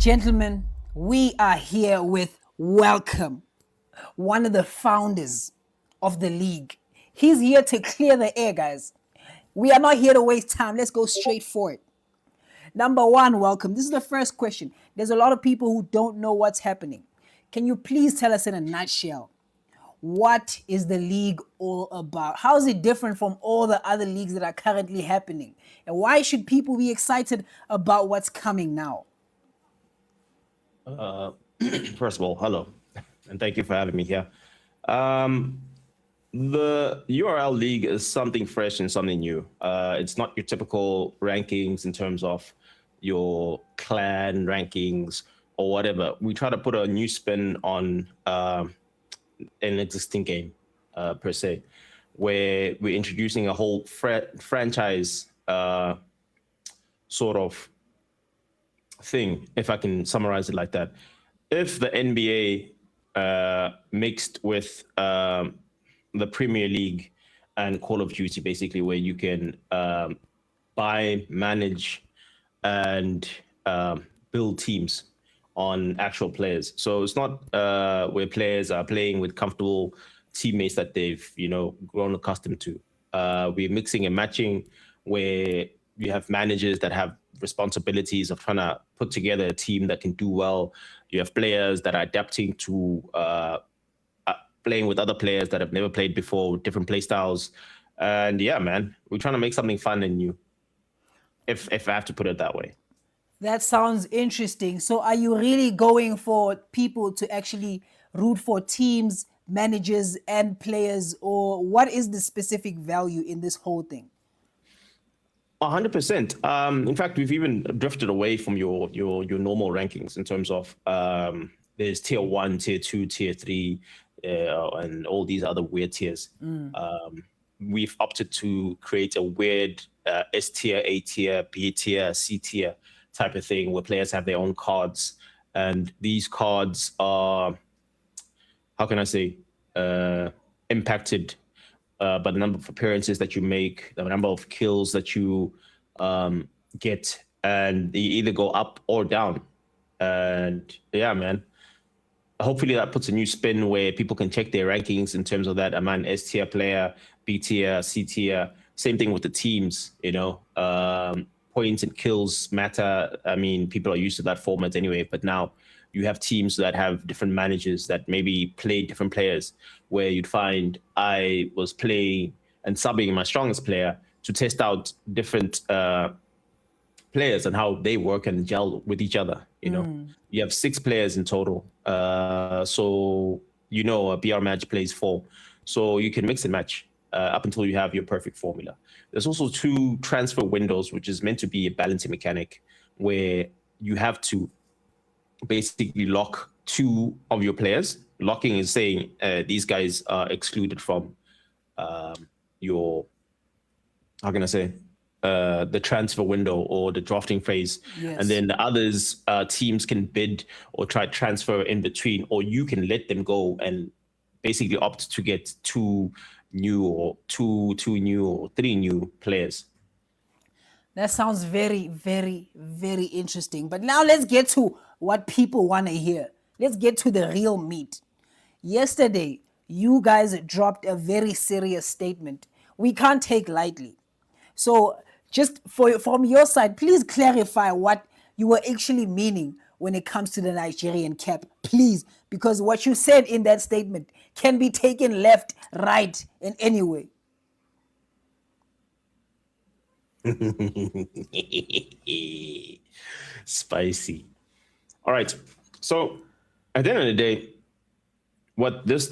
Gentlemen, we are here with Welcome, one of the founders of the league. He's here to clear the air, guys. We are not here to waste time. Let's go straight for it. Number one, Welcome. This is the first question. There's a lot of people who don't know what's happening. Can you please tell us in a nutshell, what is the league all about? How is it different from all the other leagues that are currently happening? And why should people be excited about what's coming now? Uh, First of all, hello, and thank you for having me here. Um, the URL League is something fresh and something new. It's not your typical rankings in terms of your clan rankings or whatever. We try to put a new spin on an existing game, per se, where we're introducing a whole franchise sort of thing, if I can summarize it like that. If the NBA mixed with the Premier League and Call of Duty, basically, where you can buy, manage, and build teams on actual players. So it's not where players are playing with comfortable teammates that they've grown accustomed to. We're mixing and matching where you have managers that have responsibilities of trying to put together a team that can do well. You have players that are adapting to playing with other players that have never played before, with different play styles. And yeah, man, we're trying to make something fun and new, if I have to put it that way. That sounds interesting. So, are you really going for people to actually root for teams, managers, and players, or what is the specific value in this whole thing? 100%. In fact, we've even drifted away from your normal rankings in terms of there's tier one, tier two, tier three, and all these other weird tiers. We've opted to create a weird S tier, A tier, B tier, C tier type of thing where players have their own cards, and these cards are, how can I say, impacted by the number of appearances that you make, the number of kills that you get, and they either go up or down. And yeah, man, hopefully that puts a new spin where people can check their rankings in terms of that. Am I an S tier player, B tier, C tier? Same thing with the teams, points and kills matter. I mean, people are used to that format anyway, but now you have teams that have different managers that maybe play different players, where you'd find I was playing and subbing my strongest player to test out different players and how they work and gel with each other. You have 6 players in total. So, a BR match plays 4. So you can mix and match up until you have your perfect formula. There's also 2 transfer windows, which is meant to be a balancing mechanic where you have to basically lock 2 of your players. Locking is saying these guys are excluded from your, how can I say, the transfer window or the drafting phase. Yes. And then the others, teams can bid or try transfer in between, or you can let them go and basically opt to get 2 new or 2 new or 3 new players. That sounds very, very, very interesting. But now let's get to what people want to hear. Let's get to the real meat. Yesterday, you guys dropped a very serious statement. We can't take lightly. So, just from your side, please clarify what you were actually meaning when it comes to the Nigerian cap, please, because what you said in that statement can be taken left, right, in any way. Spicy. All right. So at the end of the day, what this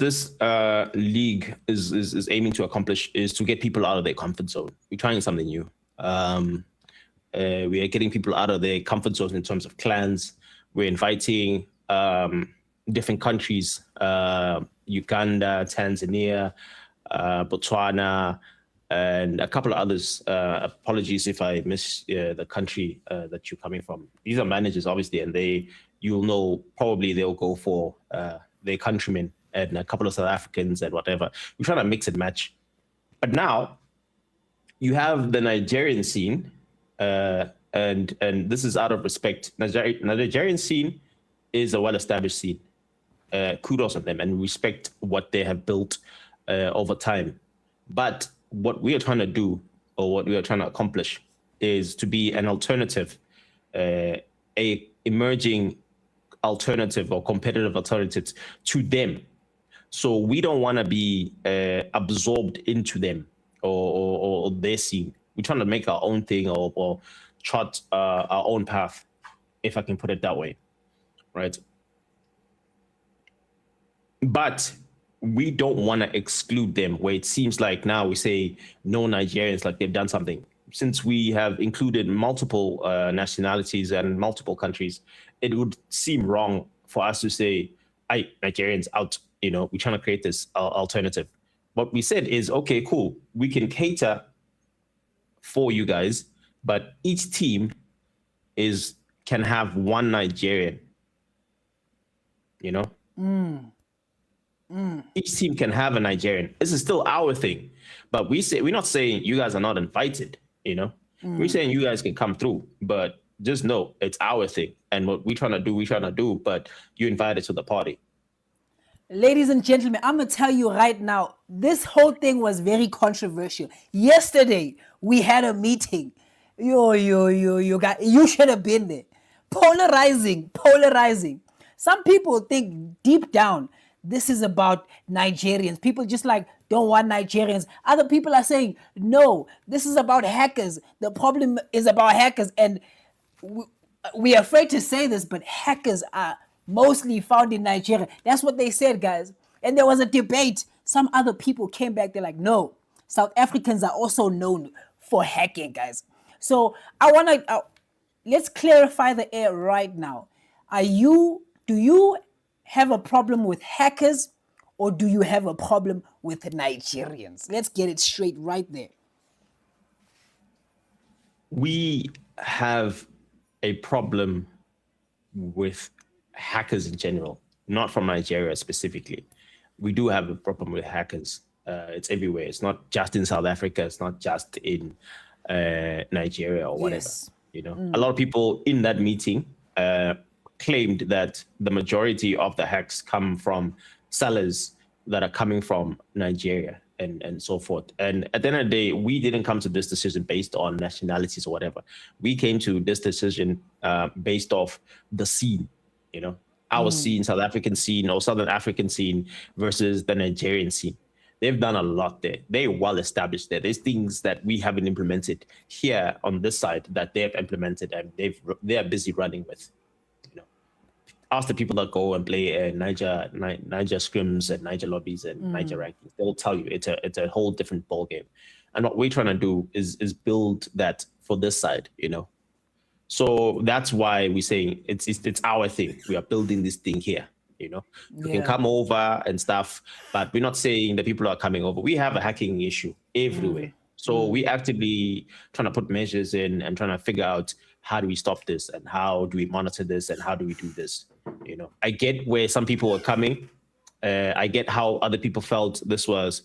league is aiming to accomplish is to get people out of their comfort zone. We're trying something new. We are getting people out of their comfort zone in terms of clans. We're inviting different countries, Uganda, Tanzania, Botswana, and a couple of others. Apologies if I miss the country that you're coming from. These are managers, obviously, and you'll know probably they'll go for their countrymen and a couple of South Africans and whatever. We're trying to mix and match. But now you have the Nigerian scene, and this is out of respect. Nigerian scene is a well-established scene. Kudos on them, and respect what they have built over time. But what we are trying to do, or what we are trying to accomplish, is to be an alternative, a emerging alternative or competitive alternatives to them. So we don't want to be absorbed into them or their scene. We're trying to make our own thing or chart our own path, if I can put it that way, right? But we don't want to exclude them where it seems like now we say no Nigerians, like they've done something. Since we have included multiple nationalities and multiple countries, it would seem wrong for us to say, "I Nigerians out." We're trying to create this alternative. What we said is, okay, cool. We can cater for you guys, but each team can have one Nigerian. Each team can have a Nigerian. This is still our thing, but we're not saying you guys are not invited. We're saying you guys can come through, but just know it's our thing, and what we're trying to do. But you're invited to the party. Ladies and gentlemen, I'm going to tell you right now, this whole thing was very controversial. Yesterday, we had a meeting. You should have been there. Polarizing. Some people think deep down, this is about Nigerians. People just don't want Nigerians. Other people are saying, no, this is about hackers. The problem is about hackers. And we're afraid to say this, but hackers are mostly found in Nigeria. That's what they said, guys. And there was a debate. Some other people came back. They're like, no, South Africans are also known for hacking, guys. So let's clarify the air right now. Do you have a problem with hackers, or do you have a problem with Nigerians? Let's get it straight right there. We have a problem with hackers in general, not from Nigeria specifically. We do have a problem with hackers. It's everywhere. It's not just in South Africa. It's not just in Nigeria or whatever. Yes. A lot of people in that meeting claimed that the majority of the hacks come from sellers that are coming from Nigeria and so forth. And at the end of the day, we didn't come to this decision based on nationalities or whatever. We came to this decision based off the scene, our scene, South African scene or Southern African scene versus the Nigerian scene. They've done a lot there. They're well established there. There's things that we haven't implemented here on this side that they've implemented and they are busy running with. Ask the people that go and play Niger scrims and Niger lobbies and Niger rankings. They'll tell you it's a whole different ball game. And what we're trying to do is build that for this side, So that's why we're saying it's our thing. We are building this thing here. You can come over and stuff, but we're not saying that people are coming over. We have a hacking issue everywhere. So we actively trying to put measures in and trying to figure out how do we stop this and how do we monitor this and how do we do this. I get where some people are coming. I get how other people felt this was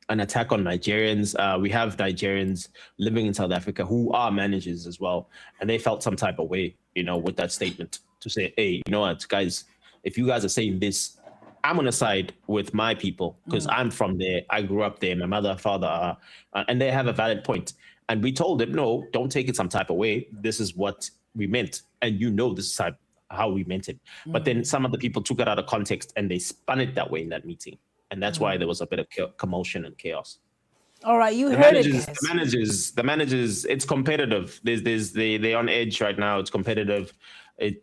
an attack on Nigerians. We have Nigerians living in South Africa who are managers as well, and they felt some type of way, with that statement to say, hey, you know what, guys, if you guys are saying this, I'm on the side with my people because I'm from there. I grew up there. My mother, father are, and they have a valid point. And we told them, no, don't take it some type of way. This is what we meant. And this is how we meant it. But then some of the people took it out of context and they spun it that way in that meeting. And that's why there was a bit of commotion and chaos. All right, you heard it, guys. The managers, it's competitive. They're on edge right now. It's competitive.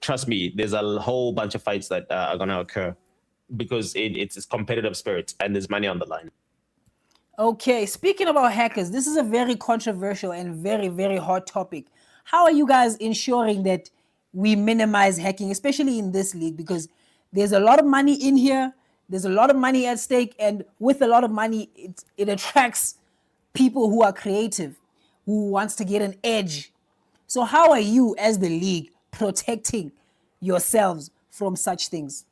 Trust me, there's a whole bunch of fights that are going to occur because it's competitive spirit and there's money on the line. Okay, speaking about hackers, this is a very controversial and very, very hot topic. How are you guys ensuring that we minimize hacking, especially in this league? Because there's a lot of money in here, there's a lot of money at stake, and with a lot of money, it attracts people who are creative, who wants to get an edge. So how are you, as the league, protecting yourselves from such things?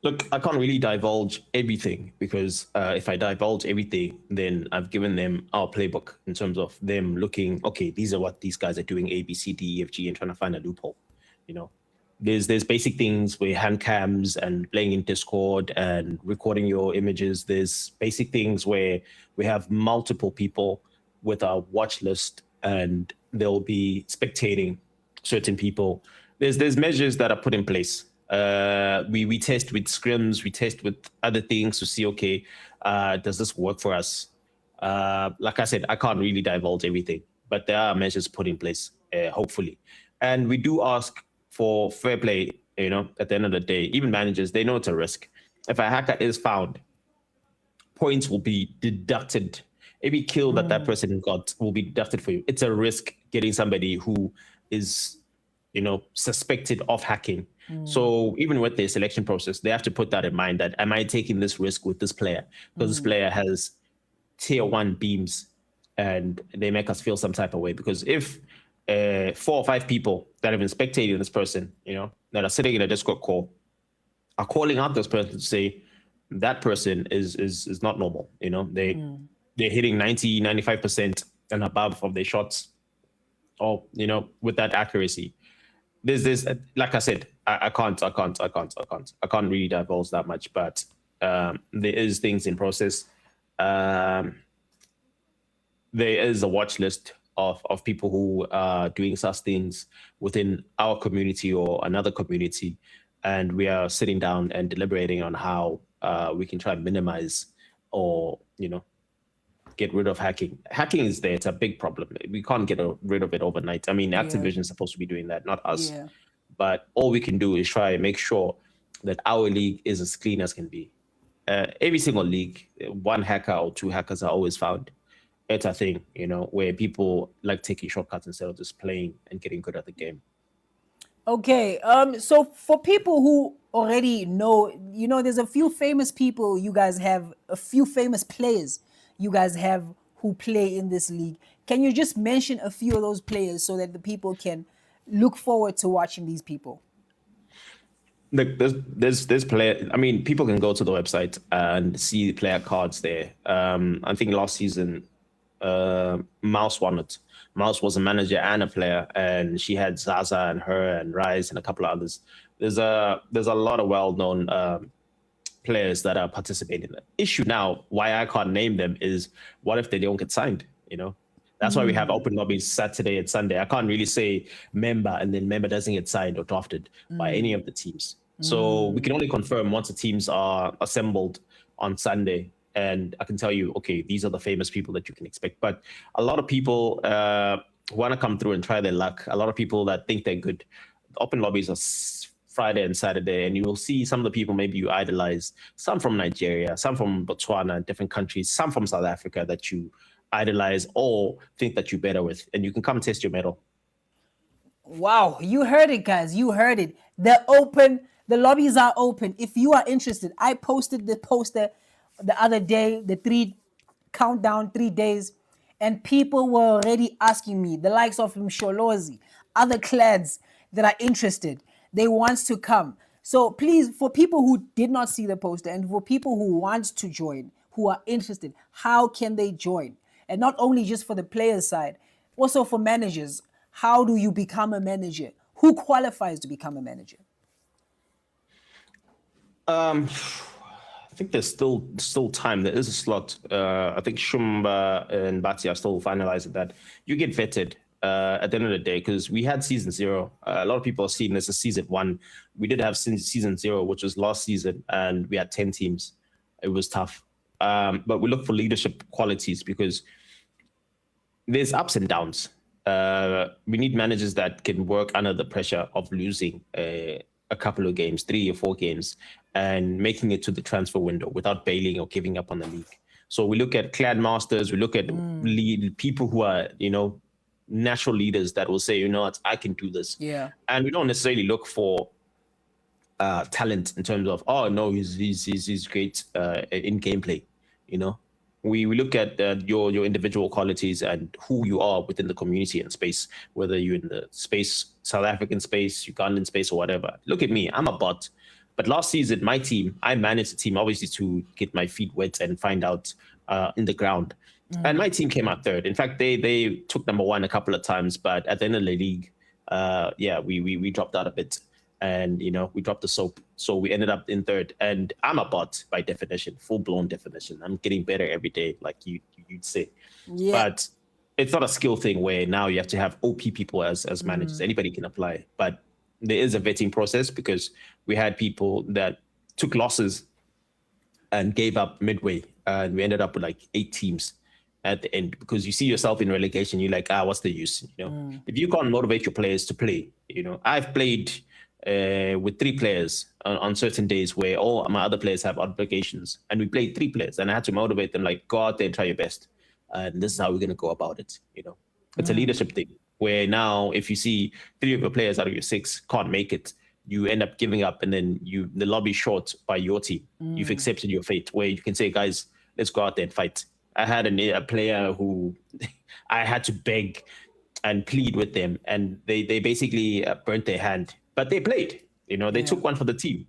Look, I can't really divulge everything because if I divulge everything, then I've given them our playbook in terms of them looking, okay, these are what these guys are doing, A, B, C, D, E, F, G, and trying to find a loophole. You know, there's basic things where hand cams and playing in Discord and recording your images. There's basic things where we have multiple people with our watch list and they'll be spectating certain people. There's measures that are put in place. We test with scrims, we test with other things to see, okay, does this work for us? Like I said, I can't really divulge everything, but there are measures put in place, hopefully. And we do ask for fair play, at the end of the day. Even managers, they know it's a risk. If a hacker is found, points will be deducted. Every kill that that person got will be deducted for you. It's a risk getting somebody who is, suspected of hacking. So even with their selection process, they have to put that in mind that am I taking this risk with this player? Because this player has tier one beams and they make us feel some type of way. Because if 4 or 5 people that have been spectating this person, that are sitting in a Discord call, are calling out this person to say that person is not normal. They're hitting 90-95% and above of their shots, or with that accuracy. There's like I said, I can't really divulge that much, but there is things in process. There is a watch list of people who are doing such things within our community or another community, and we are sitting down and deliberating on how we can try and minimize or get rid of hacking. Hacking is there; it's a big problem. We can't get rid of it overnight. I mean, Activision is supposed to be doing that, not us. Yeah. But all we can do is try and make sure that our league is as clean as can be. Every single league, one hacker or two hackers are always found. It's a thing, where people like taking shortcuts instead of just playing and getting good at the game. Okay. So for people who already know, there's a few famous people you guys have, a few famous players you guys have who play in this league. Can you just mention a few of those players so that the people can look forward to watching these people? Look, there's player. I mean, people can go to the website and see player cards there. I think last season, Mouse won it. Mouse was a manager and a player, and she had Zaza and her and Rise and a couple of others. There's a lot of well-known players that are participating. The issue now, why I can't name them, is what if they don't get signed? That's why we have open lobbies Saturday and Sunday. I can't really say member and then member doesn't get signed or drafted by any of the teams. So we can only confirm once the teams are assembled on Sunday. And I can tell you, okay, these are the famous people that you can expect. But a lot of people want to come through and try their luck. A lot of people that think they're good. Open lobbies are Friday and Saturday, and you will see some of the people maybe you idolize, some from Nigeria, some from Botswana, different countries, some from South Africa that you idolize or think that you're better with, and you can come test your metal. Wow, you heard it, guys. You heard it. The lobbies are open. If you are interested, I posted the poster the other day, the 3 days, and people were already asking me, the likes of Msholozi, other clans that are interested. They want to come. So please, for people who did not see the poster and for people who want to join, who are interested, how can they join? And not only just for the players side, also for managers. How do you become a manager? Who qualifies to become a manager? I think there's still time. There is a slot. I think Shumba and Bati are still finalizing that. You get vetted at the end of the day, because we had season 0. A lot of people are seeing this as season 1. We did have season 0, which was last season, and we had 10 teams. It was tough. But we look for leadership qualities because there's ups and downs. We need managers that can work under the pressure of losing a couple of games, 3 or 4 games, and making it to the transfer window without bailing or giving up on the league. So we look at clan masters, we look at people who are, natural leaders that will say, what, I can do this. Yeah. And we don't necessarily look for talent in terms of, oh no, he's great in gameplay. We look at your individual qualities and who you are within the community and space, whether you're in the space, South African space, Ugandan space, or whatever. Look at me, I'm a bot. But last season, my team, I managed the team obviously to get my feet wet and find out in the ground. And my team came out third. In fact, they took number one a couple of times, but at the end of the league, yeah, we dropped out a bit, and we dropped the soap. So we ended up in third. And I'm a bot by definition, full blown definition. I'm getting better every day, like you'd say. Yeah. But it's not a skill thing where now you have to have OP people as managers. Anybody can apply, but there is a vetting process because we had people that took losses and gave up midway, and we ended up with like 8 teams at the end because you see yourself in relegation. You're like, what's the use? If you can't motivate your players to play, I've played with 3 players on certain days where all my other players have obligations, and we played 3 players, and I had to motivate them like, go out there and try your best, and this is how we're going to go about it. It's a leadership thing where now if you see 3 of your players out of your 6 can't make it, you end up giving up, and then the lobby's short by your team. You've accepted your fate, where you can say, guys, let's go out there and fight. I had a player who I had to beg and plead with them, and they basically burnt their hand, but they played. They took one for the team.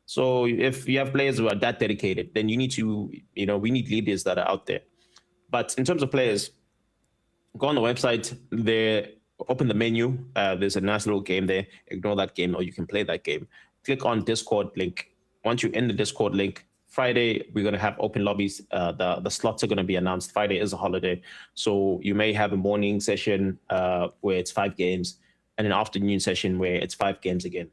So if you have players who are that dedicated, then you need to, we need leaders that are out there. But in terms of players, go on the website there, open the menu. There's a nice little game there. Ignore that game, or you can play that game. Click on Discord link. Once you're in the Discord link, Friday we're going to have open lobbies. The slots are going to be announced. Friday is a holiday, so you may have a morning session where it's 5 games, and an afternoon session where it's 5 games again.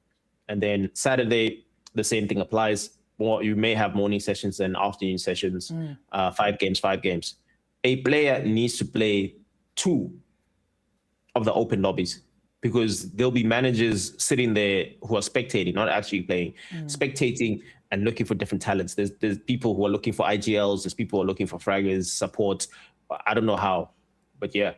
And then Saturday, the same thing applies. Or you may have morning sessions and afternoon sessions. 5 games, 5 games. A player needs to play 2 of the open lobbies, because there'll be managers sitting there who are spectating, not actually playing, spectating and looking for different talents. There's people who are looking for IGLs. There's people who are looking for fraggers, support. I don't know how, but yeah.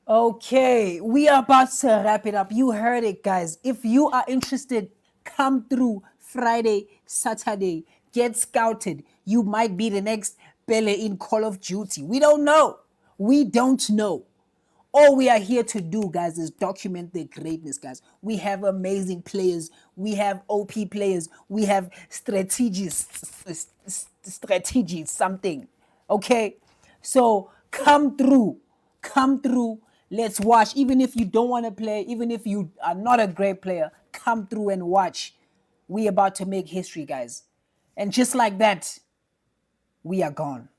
Okay, we are about to wrap it up. You heard it, guys. If you are interested, come through Friday, Saturday, get scouted. You might be the next Pele in Call of Duty. We don't know. We don't know. All we are here to do, guys, is document the greatness, guys. We have amazing players. We have OP players. We have strategies, something. Okay? So come through. Come through. Let's watch. Even if you don't want to play, even if you are not a great player, come through and watch. We about to make history, guys. And just like that, we are gone.